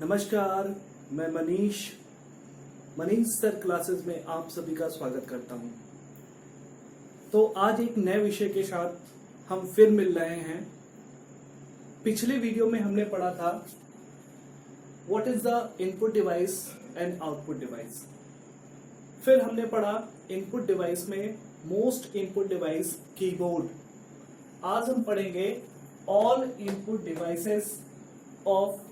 नमस्कार, मैं Manish sir classes में आप सभी का स्वागत करता हूं। तो आज एक नए विषय के साथ हम फिर मिल रहे हैं। पिछले वीडियो में हमने पढ़ा था what is the input device and output device. फिर हमने पढ़ा इनपुट डिवाइस में मोस्ट इनपुट डिवाइस कीबोर्ड। आज हम पढ़ेंगे all input devices of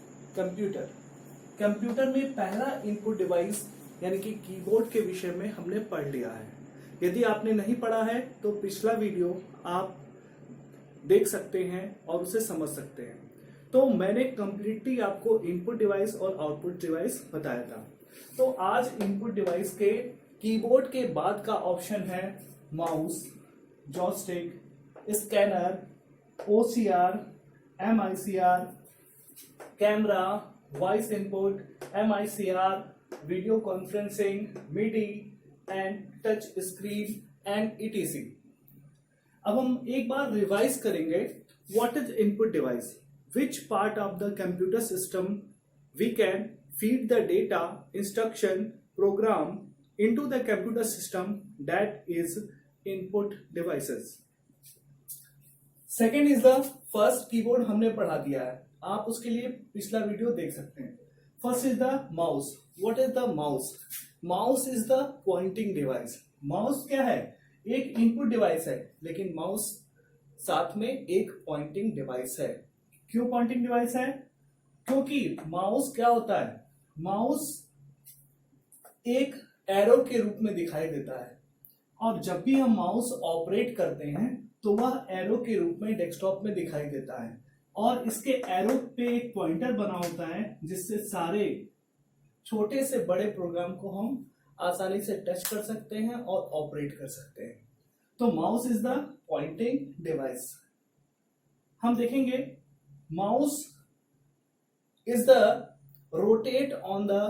computer में पहला इनपुट डिवाइस यानी कि कीबोर्ड के विषय में हमने पढ़ लिया है। यदि आपने नहीं पढ़ा है तो पिछला वीडियो आप देख सकते हैं और उसे समझ सकते हैं। तो मैंने कंप्लीटली आपको इनपुट डिवाइस और आउटपुट डिवाइस बताया था। तो आज इनपुट डिवाइस के कीबोर्ड के बाद का ऑप्शन है mouse, joystick, scanner, OCR, MICR, camera, voice input, MICR, video conferencing, MIDI and touch screen and ETC। अब हम एक बार रिवाइज करेंगे। What is input device? Which part of the computer system we can feed the data, instruction, program into the computer system, that is input devices. Second is the first keyboard हमने पढ़ा दिया है, आप उसके लिए पिछला video देख सकते हैं। First is the mouse. What is the mouse? Mouse is the pointing device. Mouse क्या है? एक इनपुट डिवाइस है, लेकिन माउस साथ में एक पॉइंटिंग डिवाइस है। क्यों पॉइंटिंग डिवाइस है? क्योंकि माउस क्या होता है? माउस एक एरो के रूप में दिखाई देता है और जब भी हम माउस ऑपरेट करते हैं तो वह एरो के रूप में डेस्कटॉप में दिखाई देता है और इसके एरो पे एक पॉइंटर बना होता है जिससे सारे छोटे से बड़े प्रोग्राम को हम आसानी से टच कर सकते हैं और ऑपरेट कर सकते हैं। तो mouse is the pointing device. हम देखेंगे mouse is the rotate on the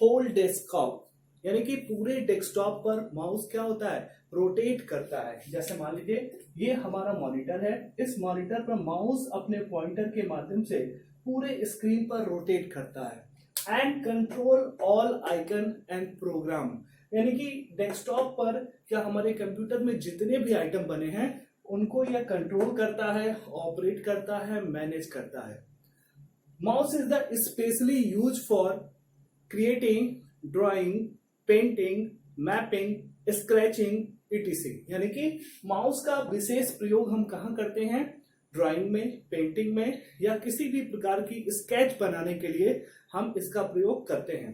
whole desktop, यानी कि पूरे डेस्कटॉप पर माउस क्या होता है? रोटेट करता है। जैसे मान लीजिए ये हमारा मॉनिटर है, इस मॉनिटर पर माउस अपने पॉइंटर के माध्यम से पूरे स्क्रीन पर रोटेट करता है and control all icon and program, यानी कि डेस्कटॉप पर या हमारे कंप्यूटर में जितने भी आइटम बने हैं उनको यह कंट्रोल करता है, ऑपरेट करता है, मैनेज करता है। Mouse is the specially use for creating, drawing, painting, mapping, scratching, ETC, यानी कि माउस का विशेष प्रयोग हम कहाँ करते हैं? ड्राइंग में, पेंटिंग में या किसी भी प्रकार की स्केच बनाने के लिए हम इसका प्रयोग करते हैं।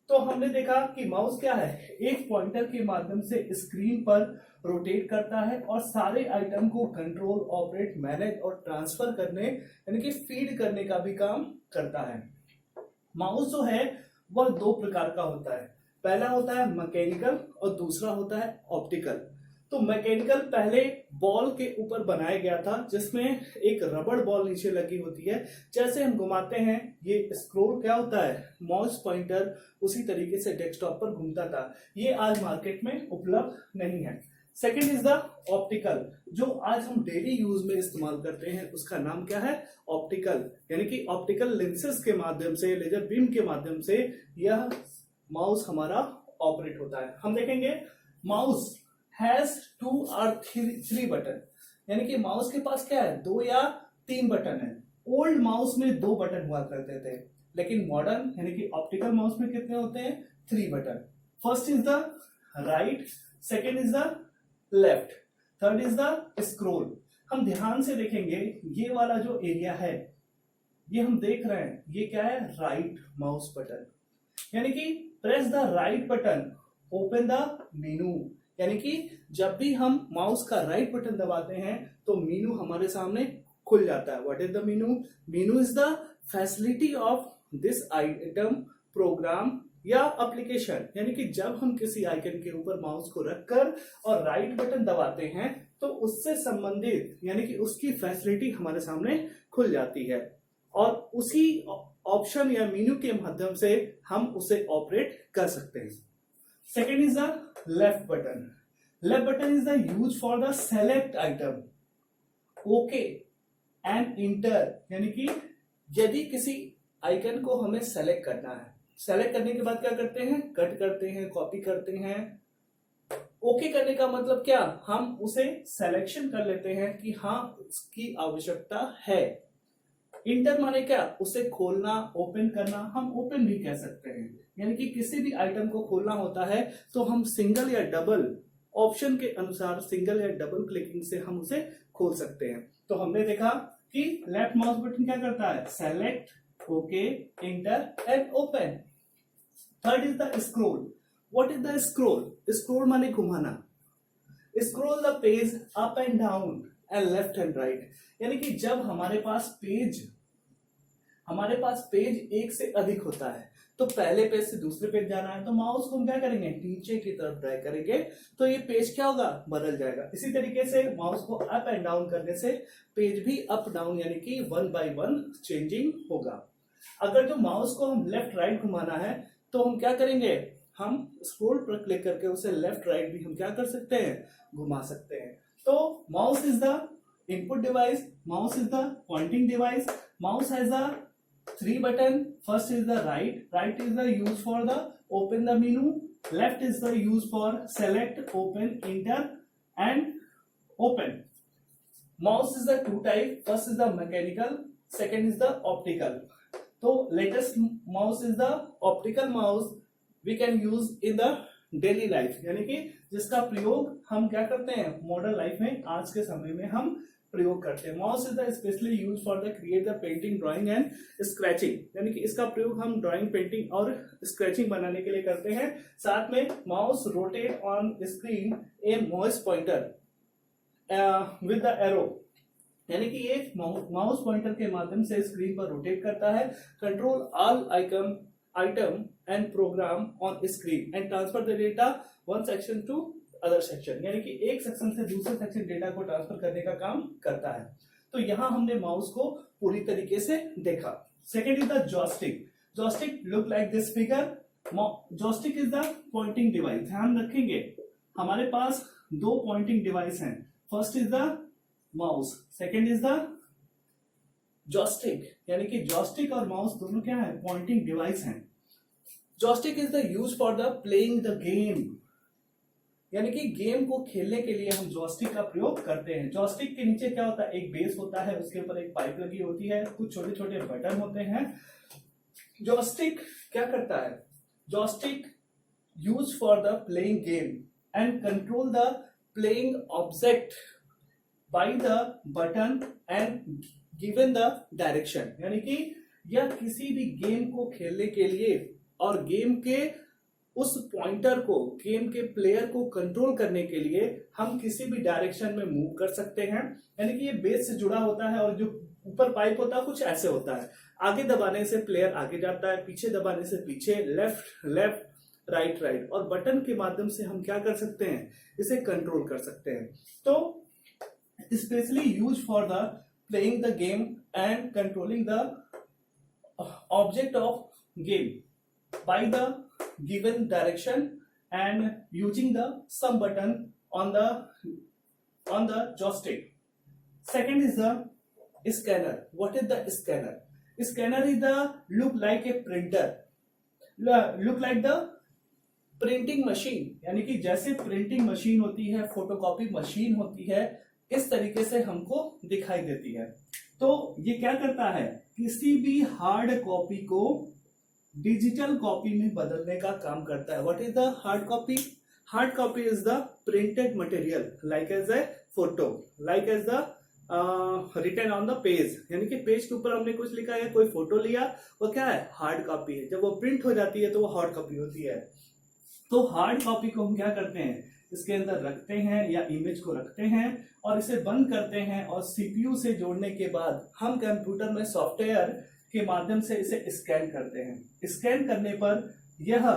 तो हमने देखा कि माउस क्या है? एक पॉइंटर के माध्यम से स्क्रीन पर रोटेट करता है और सारे आइटम को कंट्रोल, ऑपरेट, मैनेज और ट्रांसफर करने यानी कि फीड करने का भी काम करता है। माउस जो है वह दो प्रकार का होता है। पहला होता है मैकेनिकल और दूसरा होता है ऑप्टिकल। तो मैकेनिकल पहले बॉल के ऊपर बनाया गया था जिसमें एक रबड़ बॉल नीचे लगी होती है। जैसे हम घुमाते हैं ये स्क्रोल क्या होता है? माउस पॉइंटर उसी तरीके से डेस्कटॉप पर घूमता था। ये आज मार्केट में उपलब्ध नहीं है। सेकेंड इज द ऑप्टिकल, जो आज हम डेली यूज में इस्तेमाल करते हैं उसका नाम क्या है? ऑप्टिकल, यानी कि ऑप्टिकल लेंसेज के माध्यम से, लेजर बीम के माध्यम से यह माउस हमारा ऑपरेट होता है। हम देखेंगे माउस हैज 2 और 3 बटन, यानी कि माउस के पास क्या है? 2 या 3 बटन है। ओल्ड माउस में 2 बटन हुआ करते थे, लेकिन मॉडर्न यानी कि ऑप्टिकल माउस में कितने होते हैं? 3 button. First is the right, second is the left, third is the scroll. हम ध्यान से देखेंगे ये वाला जो एरिया है ये हम देख रहे हैं, ये क्या है? राइट माउस बटन, यानी कि press the right button, open the मेनू, यानी कि जब भी हम माउस का राइट बटन दबाते हैं तो मेनू हमारे सामने खुल जाता है। What is the menu? Menu is the facility of this item, program या एप्लीकेशन, यानी कि जब हम किसी आइकन के ऊपर माउस को रखकर और राइट बटन दबाते हैं तो उससे संबंधित यानी कि उसकी फैसिलिटी हमारे सामने खुल जाती है और उसी ऑप्शन या मेनू के माध्यम से हम उसे ऑपरेट कर सकते हैं। Second is the left button. Left button is the use for the select item, okay and inter, यानी कि यदि किसी आइकन को हमें सेलेक्ट करना है। सेलेक्ट करने के बाद क्या करते हैं, कट करते हैं, कॉपी करते हैं। ओके करने का मतलब क्या, हम उसे सिलेक्शन कर लेते हैं कि हाँ उसकी आवश्यकता है। इंटर माने क्या, उसे खोलना, ओपन करना, हम ओपन भी कह सकते हैं। यानी कि किसी भी आइटम को खोलना होता है तो हम सिंगल या डबल ऑप्शन के अनुसार सिंगल या डबल क्लिकिंग से हम उसे खोल सकते हैं। तो हमने देखा कि लेफ्ट माउस बटन क्या करता है, select, okay, inter and open. Third is the scroll. What is the scroll? Scroll माने घुमाना। Scroll the page up and down and left and right. यानी कि जब हमारे पास पेज एक से अधिक होता है तो पहले पेज से दूसरे पेज जाना है तो माउस को हम क्या करेंगे, नीचे की तरफ ड्रैग करेंगे तो ये पेज क्या होगा, बदल जाएगा। इसी तरीके से माउस को अप एंड डाउन करने से पेज भी अप डाउन यानी कि 1 by 1 चेंजिंग होगा। अगर जो माउस को हम लेफ्ट राइट घुमाना है तो हम क्या करेंगे, हम स्क्रोल पर क्लिक करके उसे लेफ्ट राइट भी हम क्या कर सकते हैं, घुमा सकते हैं। तो mouse is the input device, mouse is the pointing device, mouse has the 3 button. First is the right. Right is the use for the open the menu. Left is the use for select, open, enter and open. Mouse is the 2 type. First is the mechanical. Second is the optical. So latest mouse is the optical mouse. We can use in the daily life, यानी कि जिसका प्रयोग हम क्या करते हैं, modern life में आज के समय में हम प्रयोग करते हैं। Mouse is the specially use for the create the painting, drawing and scratching. यानी कि इसका प्रयोग हम ड्राइंग, पेंटिंग और स्क्रैचिंग बनाने के लिए करते हैं। साथ में mouse rotate on screen A mouse pointer with the arrow. यानी कि ये माउस पॉइंटर के माध्यम से स्क्रीन पर रोटेट करता है। Control all item and program on screen and transfer the data one section to other section. यानी कि एक सेक्शन से दूसरे सेक्शन डेटा को ट्रांसफर करने का काम करता है। तो यहां हमने माउस को पूरी तरीके से देखा। Second is the joystick. Joystick look like this figure. Joystick is the pointing device. ध्यान रखेंगे हमारे पास 2 पॉइंटिंग डिवाइस हैं। First is the mouse, second is the joystick. यानी कि जॉयस्टिक और माउस दोनों क्या है, पॉइंटिंग डिवाइस हैं। Joystick is the use for the playing the game. यानी कि गेम को खेलने के लिए हम जॉयस्टिक का प्रयोग करते हैं। जॉयस्टिक के नीचे क्या होता है, एक बेस होता है, उसके ऊपर एक पाइप लगी होती है, कुछ छोटे छोटे बटन होते हैं। जॉयस्टिक क्या करता है, joystick use for the playing game and control the playing object by the button and given the direction. यानी कि यह किसी भी गेम को खेलने के लिए और गेम के उस पॉइंटर को, गेम के प्लेयर को कंट्रोल करने के लिए हम किसी भी डायरेक्शन में मूव कर सकते हैं। यानी कि ये बेस से जुड़ा होता है और जो ऊपर पाइप होता है कुछ ऐसे होता है। आगे दबाने से प्लेयर आगे जाता है, पीछे दबाने से पीछे, लेफ्ट लेफ्ट, राइट राइट, और बटन के माध्यम से हम क्या कर सकते हैं, इसे कंट्रोल कर सकते हैं। तो specially use for the playing the game and controlling the object of game by the given direction and using the some button on the joystick. Second is the scanner. What is the scanner? Scanner is the look like a printer, look like the printing machine. यानी कि जैसे printing machine होती है, photocopy machine होती है, इस तरीके से हमको दिखाई देती है। तो ये क्या करता है, किसी भी हार्ड कॉपी को डिजिटल कॉपी में बदलने का काम करता है। What is the hard copy? Hard copy is the printed material like as a photo, like as the written on the page. यानी कि पेज के ऊपर हमने कुछ लिखा है, कोई फोटो लिया, वो क्या है, हार्ड कॉपी है। जब वो प्रिंट हो जाती है तो वो हार्ड कॉपी होती है। तो हार्ड कॉपी को हम क्या करते हैं, इसके अंदर रखते हैं या इमेज को रखते हैं और इसे बंद करते हैं और सीपीयू से जोड़ने के बाद हम कंप्यूटर में सॉफ्टवेयर के माध्यम से इसे स्कैन करते हैं। स्कैन करने पर यह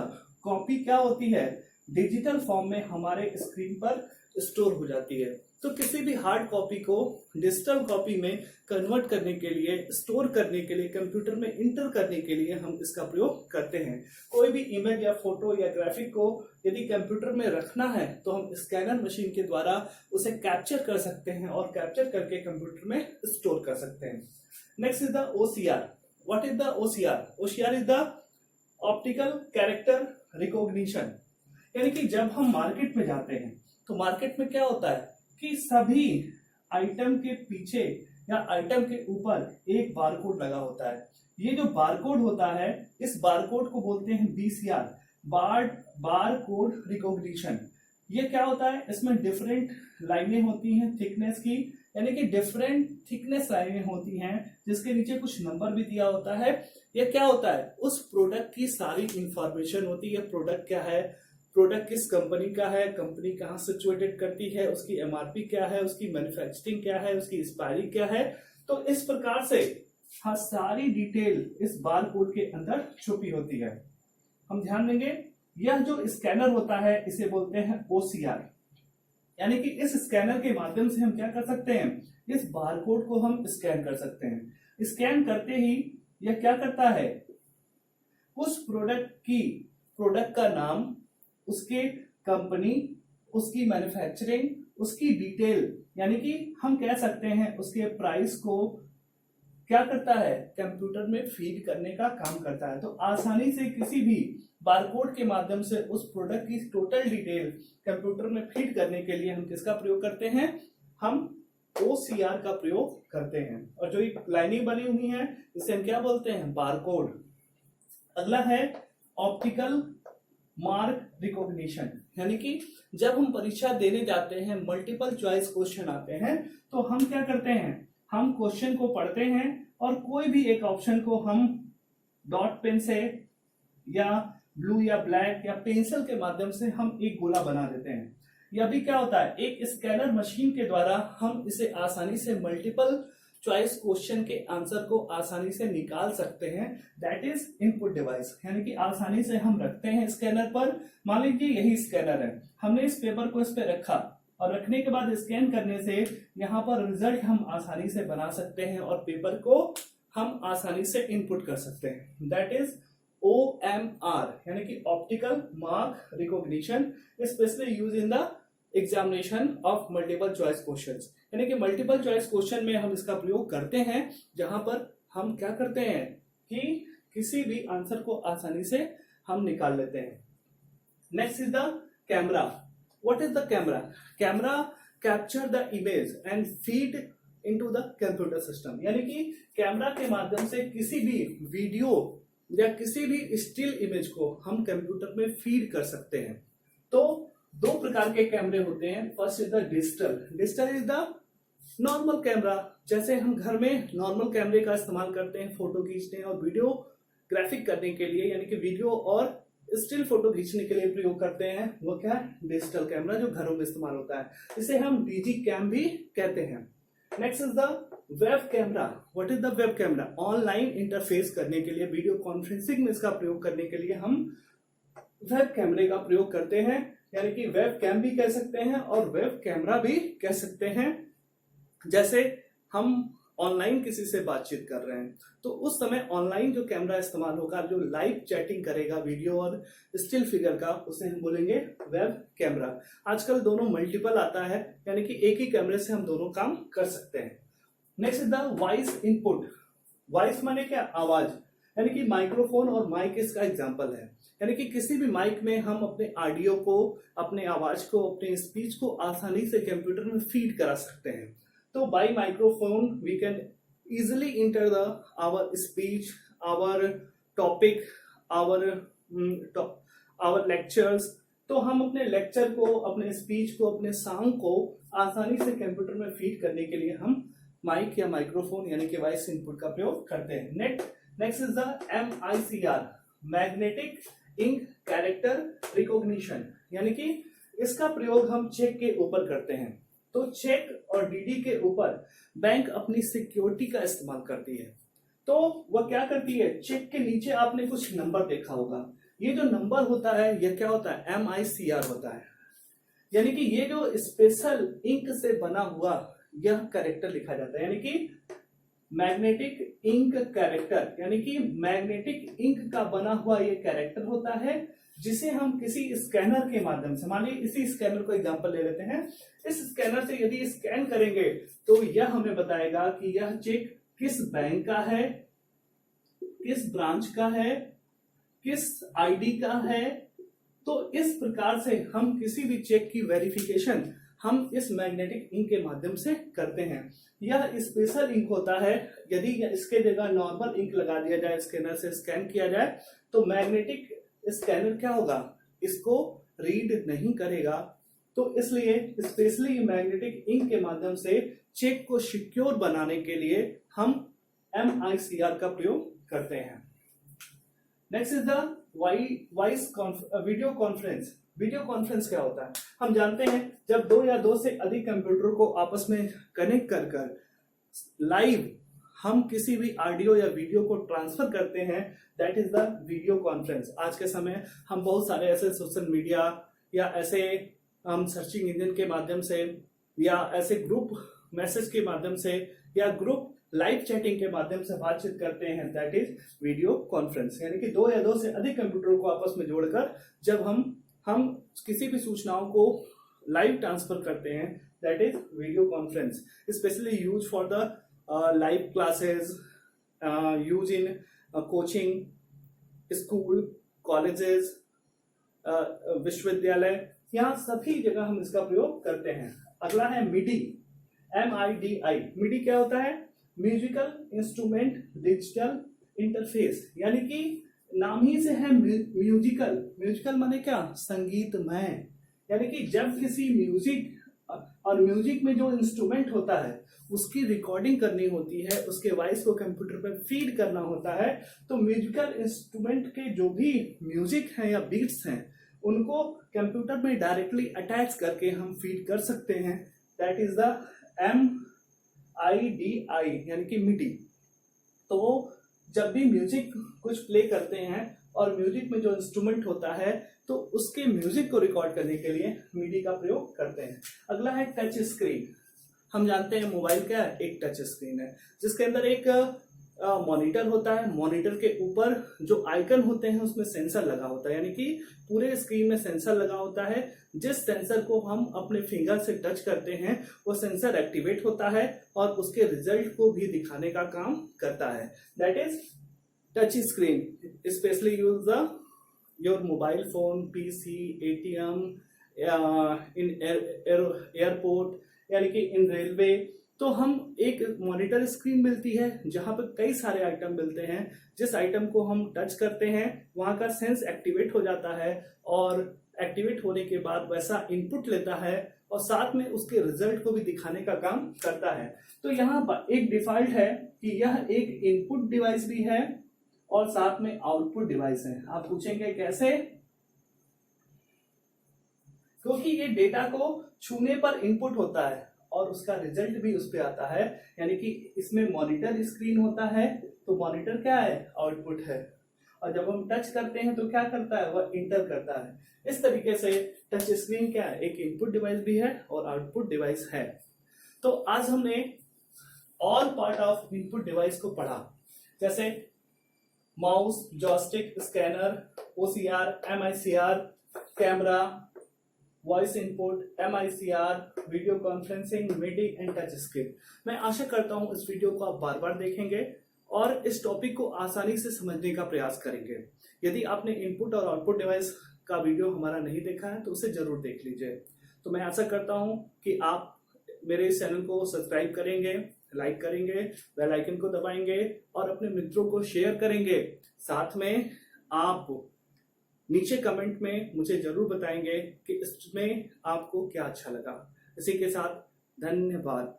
कॉपी क्या होती है, डिजिटल फॉर्म में हमारे स्क्रीन पर स्टोर हो जाती है। तो किसी भी हार्ड कॉपी को डिजिटल कॉपी में कन्वर्ट करने के लिए, स्टोर करने के लिए, कंप्यूटर में इंटर करने के लिए हम इसका प्रयोग करते हैं। कोई भी इमेज या फोटो या ग्राफिक को यदि कंप्यूटर में रखना है तो हम स्कैनर मशीन के द्वारा उसे कैप्चर कर सकते हैं और कैप्चर करके कंप्यूटर में स्टोर कर सकते हैं। Next is the OCR। What is the OCR? OCR is the optical character recognition. यानी कि जब हम मार्केट में जाते हैं तो मार्केट में क्या होता है कि सभी आइटम के पीछे या आइटम के ऊपर एक बारकोड लगा होता है। ये जो बारकोड होता है, इस बारकोड को बोलते हैं बीसीआर, बार कोड रिकॉग्निशन। ये क्या होता है, इसमें डिफरेंट लाइनें होती हैं थिकनेस की, यानी कि डिफरेंट थिकनेस लाइनें होती हैं जिसके नीचे कुछ नंबर भी दिया होता है। ये क्या होता है, उस प्रोडक्ट की सारी इंफॉर्मेशन होती है। प्रोडक्ट क्या है, प्रोडक्ट किस कंपनी का है, कंपनी कहाँ सिचुएटेड करती है, उसकी एमआरपी क्या है, उसकी मैन्युफैक्चरिंग क्या है, उसकी एक्सपायरी क्या है। तो इस प्रकार से हाँ सारी डिटेल इस बार कोड के अंदर छुपी होती है। हम ध्यान देंगे, यह जो स्कैनर होता है इसे बोलते हैं ओसीआर। यानी कि इस स्कैनर के माध्यम से हम क्या कर सकते हैं, इस बारकोड को हम स्कैन कर सकते हैं। स्कैन करते ही यह क्या करता है, उस प्रोडक्ट का नाम, उसके कंपनी, उसकी मैन्युफैक्चरिंग, उसकी डिटेल, यानी कि हम कह सकते हैं उसके प्राइस को क्या करता है, कंप्यूटर में फीड करने का काम करता है। तो आसानी से किसी भी बारकोड के माध्यम से उस प्रोडक्ट की टोटल डिटेल कंप्यूटर में फीड करने के लिए हम किसका प्रयोग करते हैं, हम ओसीआर का प्रयोग करते हैं। और जो एक लाइनिंग बनी हुई है इसे हम क्या बोलते हैं, बारकोड। अगला है ऑप्टिकल मार्क रिकॉग्निशन। यानी कि जब हम परीक्षा देने जाते हैं, मल्टीपल चॉइस क्वेश्चन आते हैं, तो हम क्या करते हैं, हम क्वेश्चन को पढ़ते हैं और कोई भी एक ऑप्शन को हम डॉट पेन से या ब्लू या ब्लैक या पेंसिल के माध्यम से हम एक गोला बना देते हैं। यह भी क्या होता है, एक स्कैनर मशीन के द्वारा हम इसे आसानी से मल्टीपल चॉइस क्वेश्चन के आंसर को आसानी से निकाल सकते हैं। That is input device. यानी कि आसानी से हम रखते हैं स्कैनर पर। मान लीजिए यही स्कैनर है, हमने इस पेपर को इस पे रखा और रखने के बाद स्कैन करने से यहाँ पर रिजल्ट हम आसानी से बना सकते हैं और पेपर को हम आसानी से इनपुट कर सकते हैं। दैट इज OMR, यानी कि optical mark recognition, specially use in the examination of multiple choice questions. यानी कि मल्टीपल चॉइस क्वेश्चन में हम इसका प्रयोग करते हैं, जहां पर हम क्या करते हैं कि किसी भी आंसर को आसानी से हम निकाल लेते हैं। Next is the camera. What is the camera? Camera capture the image and feed into the computer system. यानी कि कैमरा के माध्यम से किसी भी वीडियो या किसी भी स्टिल इमेज को हम कंप्यूटर में फीड कर सकते हैं। तो दो प्रकार के कैमरे होते हैं। First is the digital. Digital is the normal camera, जैसे हम घर में नॉर्मल कैमरे का इस्तेमाल करते हैं फोटो खींचने और वीडियो ग्राफिक करने के लिए, यानी कि वीडियो और स्टिल फोटो खींचने के लिए प्रयोग करते हैं। वो क्या है, डिजिटल कैमरा, जो घरों में इस्तेमाल होता है। इसे हम डिजी कैम भी कहते हैं। Next is the web camera. What is the web camera? Online interface करने के लिए, वीडियो कॉन्फ्रेंसिंग में इसका प्रयोग करने के लिए हम वेब कैमरे का प्रयोग करते हैं। यानी कि वेब कैम भी कह सकते हैं और वेब कैमरा भी कह सकते हैं। जैसे हम ऑनलाइन किसी से बातचीत कर रहे हैं तो उस समय ऑनलाइन जो कैमरा इस्तेमाल होगा, जो लाइव चैटिंग करेगा वीडियो और स्टिल फिगर का, उसे हम बोलेंगे वेब कैमरा। आजकल दोनों मल्टीपल आता है, यानी कि एक ही कैमरे से हम दोनों काम कर सकते हैं। Next is the voice input. Voice माने क्या, आवाज, यानी कि माइक्रोफोन और माइक इसका एग्जांपल है। यानी कि किसी भी माइक में हम अपने ऑडियो को, अपने आवाज को, अपने स्पीच को आसानी से कंप्यूटर में फीड करा सकते हैं। तो by microphone we can easily enter the our speech, our topic, our lectures. तो हम अपने लेक्चर को, अपने स्पीच को, अपने सॉन्ग को आसानी से कंप्यूटर में फीड करने के लिए हम माइक या माइक्रोफोन यानी कि वॉइस इनपुट का प्रयोग करते हैं। Next is the MICR, magnetic ink character recognition. यानी कि इसका प्रयोग हम चेक के ऊपर करते हैं। तो चेक और डीडी के ऊपर बैंक अपनी सिक्योरिटी का इस्तेमाल करती है। तो वह क्या करती है, चेक के नीचे आपने कुछ नंबर देखा होगा। ये जो नंबर होता है यह क्या होता है, MICR होता है। यानी कि ये जो स्पेशल इंक से बना हुआ यह कैरेक्टर लिखा जाता है, यानी कि मैग्नेटिक इंक कैरेक्टर, यानी कि मैग्नेटिक इंक का बना हुआ ये कैरेक्टर होता है, जिसे हम किसी स्कैनर के माध्यम से, मान लीजिए इसी स्कैनर को एग्जांपल ले लेते हैं। इस स्कैनर से यदि स्कैन करेंगे तो यह हमें बताएगा कि यह चेक किस बैंक का है, किस ब्रांच का है, किस आईडी का है। तो इस प्रकार से हम किसी भी चेक की वेरिफिकेशन हम इस मैग्नेटिक इंक के माध्यम से करते हैं। यह स्पेशल इंक होता है, यदि इसके जगह नॉर्मल इंक लगा दिया जाए, स्कैनर से स्कैन किया जाए, तो मैग्नेटिक स्कैनर क्या होगा, इसको रीड नहीं करेगा। तो इसलिए स्पेशली मैग्नेटिक इंक के माध्यम से चेक को सिक्योर बनाने के लिए हम MICR का प्रयोग करते हैं। Next is the voice video conference. Video conference क्या होता है, हम जानते हैं जब दो या दो से अधिक कंप्यूटर को आपस में कनेक्ट कर लाइव हम किसी भी ऑडियो या वीडियो को ट्रांसफर करते हैं, that is the video conference. आज के समय हम बहुत सारे ऐसे सोशल मीडिया या ऐसे हम सर्चिंग इंजन के माध्यम से या ऐसे ग्रुप मैसेज के माध्यम से या ग्रुप लाइव चैटिंग के माध्यम से बातचीत करते हैं, दैट इज वीडियो कॉन्फ्रेंस। यानी कि दो या दो से अधिक कंप्यूटरों को आपस में जोड़कर जब हम किसी भी सूचनाओं को लाइव ट्रांसफर करते हैं, that is video conference. Specially use for the live classes, use in coaching, school, colleges, विश्वविद्यालय, यहाँ सभी जगह हम इसका प्रयोग करते हैं। अगला है मिडी, MIDI। मिडी क्या होता है, म्यूजिकल इंस्ट्रूमेंट डिजिटल इंटरफेस। यानी कि नाम ही से है म्यूजिकल। म्यूजिकल माने क्या, संगीतमय। यानी कि जब किसी म्यूजिक और म्यूजिक में जो इंस्ट्रूमेंट होता है उसकी रिकॉर्डिंग करनी होती है, उसके वॉइस को कंप्यूटर पर फीड करना होता है, तो म्यूजिकल इंस्ट्रूमेंट के जो भी म्यूजिक हैं या बीट्स हैं उनको कंप्यूटर में डायरेक्टली अटैच करके हम फीड कर सकते हैं, दैट इज द MIDI यानी कि मिडी। तो जब भी म्यूजिक कुछ प्ले करते हैं और म्यूजिक में जो इंस्ट्रूमेंट होता है तो उसके म्यूजिक को रिकॉर्ड करने के लिए मिडी का प्रयोग करते हैं। अगला है टच स्क्रीन। हम जानते हैं मोबाइल क्या है, एक टच स्क्रीन है जिसके अंदर एक मॉनिटर होता है। मॉनिटर के ऊपर जो आइकन होते हैं उसमें सेंसर लगा होता है, यानी कि पूरे स्क्रीन में सेंसर लगा होता है। जिस सेंसर को हम अपने फिंगर से टच करते हैं वो सेंसर एक्टिवेट होता है और उसके रिजल्ट को भी दिखाने का काम करता है, that is touch screen. Specially use the your mobile phone, PC, ATM, in airport, यानी कि इन रेलवे। तो हम एक मॉनिटर स्क्रीन मिलती है जहां पर कई सारे आइटम मिलते हैं। जिस आइटम को हम टच करते हैं वहां का सेंस एक्टिवेट हो जाता है और एक्टिवेट होने के बाद वैसा इनपुट लेता है और साथ में उसके रिजल्ट को भी दिखाने का काम करता है। तो यहाँ पर एक डिफॉल्ट है कि यह एक इनपुट डिवाइस भी है और साथ में आउटपुट डिवाइस है। आप पूछेंगे कैसे, क्योंकि ये डेटा को छूने पर इनपुट होता है और उसका रिजल्ट भी उस पर आता है। यानी कि इसमें मॉनिटर स्क्रीन होता है तो मॉनिटर क्या है, आउटपुट है, और जब हम टच करते हैं तो क्या करता है, वह इंटर करता है। इस तरीके से टच स्क्रीन क्या है, एक इनपुट डिवाइस भी है और आउटपुट डिवाइस है। तो आज हमने all part of input device को पढ़ा, जैसे mouse, joystick, scanner, OCR, MICR, camera, voice input, MICR, video conferencing, MIDI and touch screen. मैं आशा करता हूं इस वीडियो को आप बार बार देखेंगे और इस टॉपिक को आसानी से समझने का प्रयास करेंगे। यदि आपने इनपुट और आउटपुट डिवाइस का वीडियो हमारा नहीं देखा है तो उसे जरूर देख लीजिए। तो मैं आशा करता हूं कि आप मेरे इस चैनल को सब्सक्राइब करेंगे, लाइक करेंगे, बेल आइकन को दबाएंगे और अपने मित्रों को शेयर करेंगे। साथ में आप नीचे कमेंट में मुझे जरूर बताएंगे कि इसमें आपको क्या अच्छा लगा। इसी के साथ धन्यवाद।